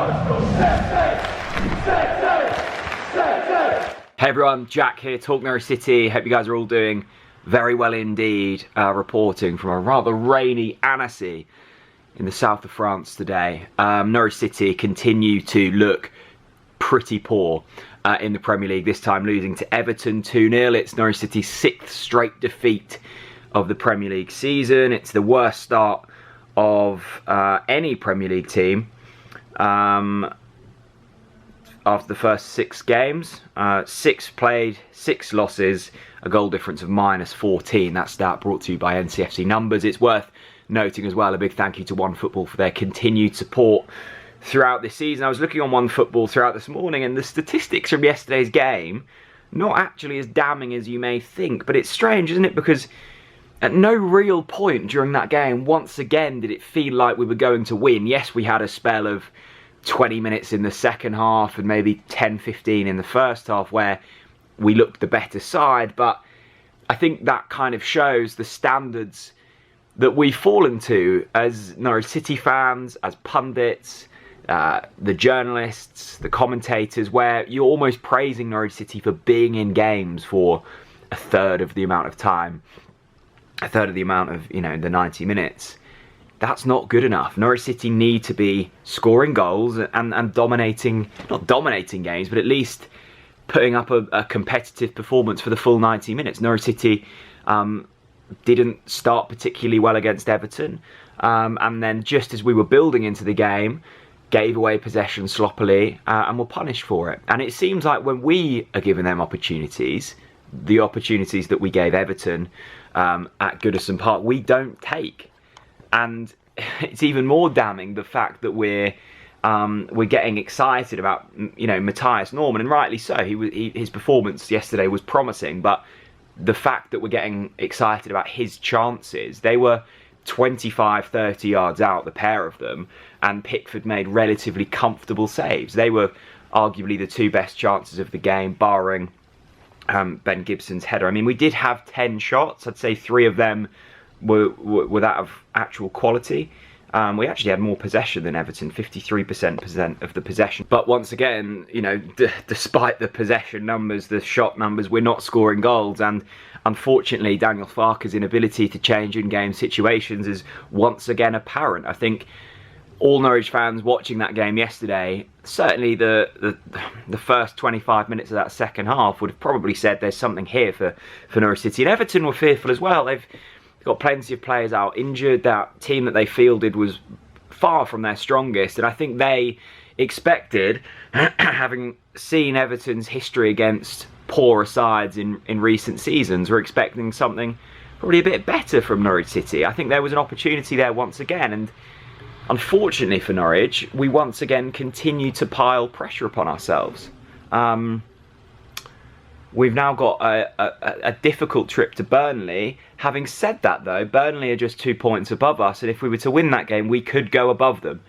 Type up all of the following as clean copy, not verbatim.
Hey everyone, Jack here, Talk Norwich City. Hope you guys are all doing very well indeed, reporting from a rather rainy Annecy in the south of France today. Norwich City continue to look pretty poor in the Premier League, this time losing to Everton 2-0. It's Norwich City's 6th straight defeat of the Premier League season. It's the worst start of any Premier League team after the first 6 games. 6 played, 6 losses, a goal difference of -14. That stat brought to you by NCFC Numbers. It's worth noting as well, a big thank you to OneFootball for their continued support throughout this season. I was looking on OneFootball throughout this morning, and the statistics from yesterday's game, not actually as damning as you may think, but it's strange, isn't it? Because at no real point during that game, once again, did it feel like we were going to win. Yes, we had a spell of 20 minutes in the second half and maybe 10-15 in the first half where we looked the better side, but I think that kind of shows the standards that we've fallen to as Norwich City fans, as pundits, the journalists, the commentators, where you're almost praising Norwich City for being in games for a third of the amount of time, a third of the amount of, the 90 minutes. That's not good enough. Norwich City need to be scoring goals and dominating, not dominating games, but at least putting up a competitive performance for the full 90 minutes. Norwich City didn't start particularly well against Everton, and then just as we were building into the game, gave away possession sloppily and were punished for it. And it seems like when we are given them opportunities, the opportunities that we gave Everton at Goodison Park, we don't take. And it's even more damning the fact that we're getting excited about Matthias Norman, and rightly so. His performance yesterday was promising, but the fact that we're getting excited about his chances, they were 25-30 yards out, the pair of them, and Pickford made relatively comfortable saves. They were arguably the 2 best chances of the game, barring Ben Gibson's header. I mean, we did have 10 shots. I'd say 3 of them were that of actual quality. We actually had more possession than Everton, 53% of the possession. But once again, despite the possession numbers, the shot numbers, we're not scoring goals. And unfortunately, Daniel Farke's inability to change in-game situations is once again apparent. I think all Norwich fans watching that game yesterday, certainly the first 25 minutes of that second half, would have probably said there's something here for Norwich City. And Everton were fearful as well. They've got plenty of players out injured. That team that they fielded was far from their strongest, and I think they expected, having seen Everton's history against poorer sides in recent seasons, were expecting something probably a bit better from Norwich City. I think there was an opportunity there once again, and unfortunately for Norwich, we once again continue to pile pressure upon ourselves. We've now got a difficult trip to Burnley. Having said that, though, Burnley are just 2 points above us, and if we were to win that game, we could go above them.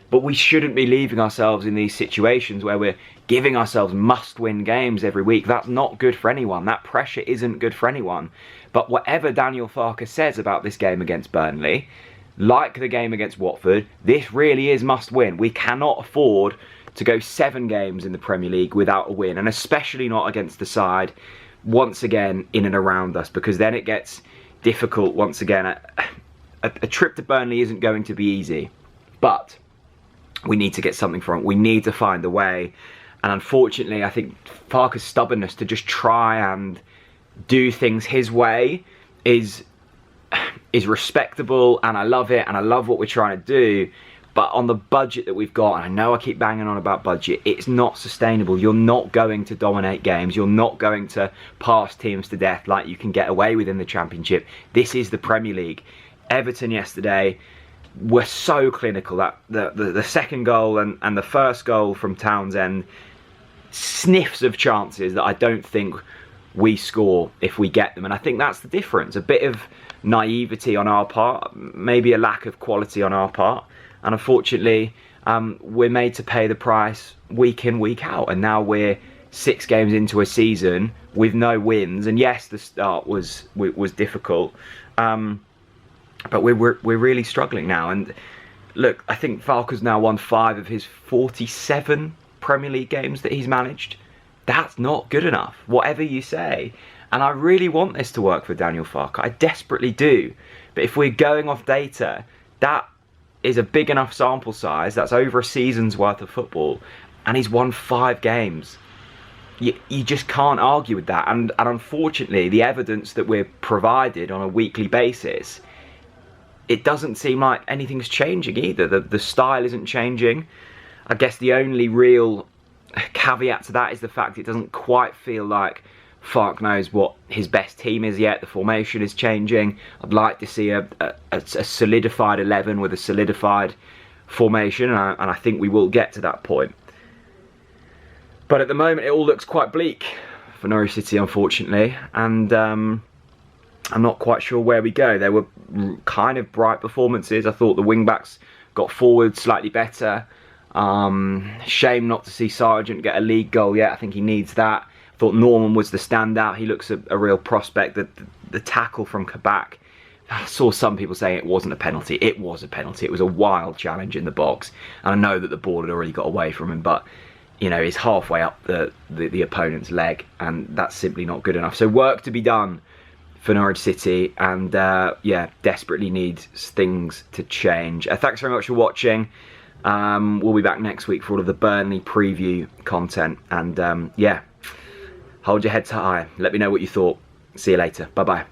But we shouldn't be leaving ourselves in these situations where we're giving ourselves must-win games every week. That's not good for anyone. That pressure isn't good for anyone. But whatever Daniel Farke says about this game against Burnley, like the game against Watford, this really is must-win. We cannot afford to go 7 games in the Premier League without a win, and especially not against the side once again in and around us, because then it gets difficult once again. A trip to Burnley isn't going to be easy, but we need to get something from it. We need to find a way, and unfortunately I think Farke's stubbornness to just try and do things his way is respectable, and I love it, and I love what we're trying to do. But on the budget that we've got, and I know I keep banging on about budget, it's not sustainable. You're not going to dominate games. You're not going to pass teams to death like you can get away with in the Championship. This is the Premier League. Everton yesterday were so clinical. That the second goal and the first goal from Townsend, sniffs of chances that I don't think we score if we get them. And I think that's the difference. A bit of naivety on our part, maybe a lack of quality on our part. And unfortunately, we're made to pay the price week in, week out. And now we're 6 games into a season with no wins. And yes, the start was difficult, but we're really struggling now. And look, I think Falca's now won 5 of his 47 Premier League games that he's managed. That's not good enough, whatever you say. And I really want this to work for Daniel Farke. I desperately do. But if we're going off data, that is a big enough sample size. That's over a season's worth of football. And he's won 5 games. You just can't argue with that. And unfortunately, the evidence that we're provided on a weekly basis, it doesn't seem like anything's changing either. The style isn't changing. I guess the only real caveat to that is the fact it doesn't quite feel like Farke knows what his best team is yet. The formation is changing. I'd like to see a solidified 11 with a solidified formation, and I think we will get to that point. But at the moment, it all looks quite bleak for Norwich City, unfortunately, and I'm not quite sure where we go. There were kind of bright performances. I thought the wing-backs got forward slightly better. Shame not to see Sargent get a league goal yet. I think he needs that. I thought Norman was the standout. He looks a real prospect. The tackle from Kabak, I saw some people saying it wasn't a penalty. It was a penalty. It was a wild challenge in the box. And I know that the ball had already got away from him, but you know, he's halfway up the opponent's leg, and that's simply not good enough. So work to be done for Norwich City, and yeah, desperately needs things to change. Thanks very much for watching. We'll be back next week for all of the Burnley preview content, and yeah, hold your heads high. Let me know what you thought. See you later. Bye bye.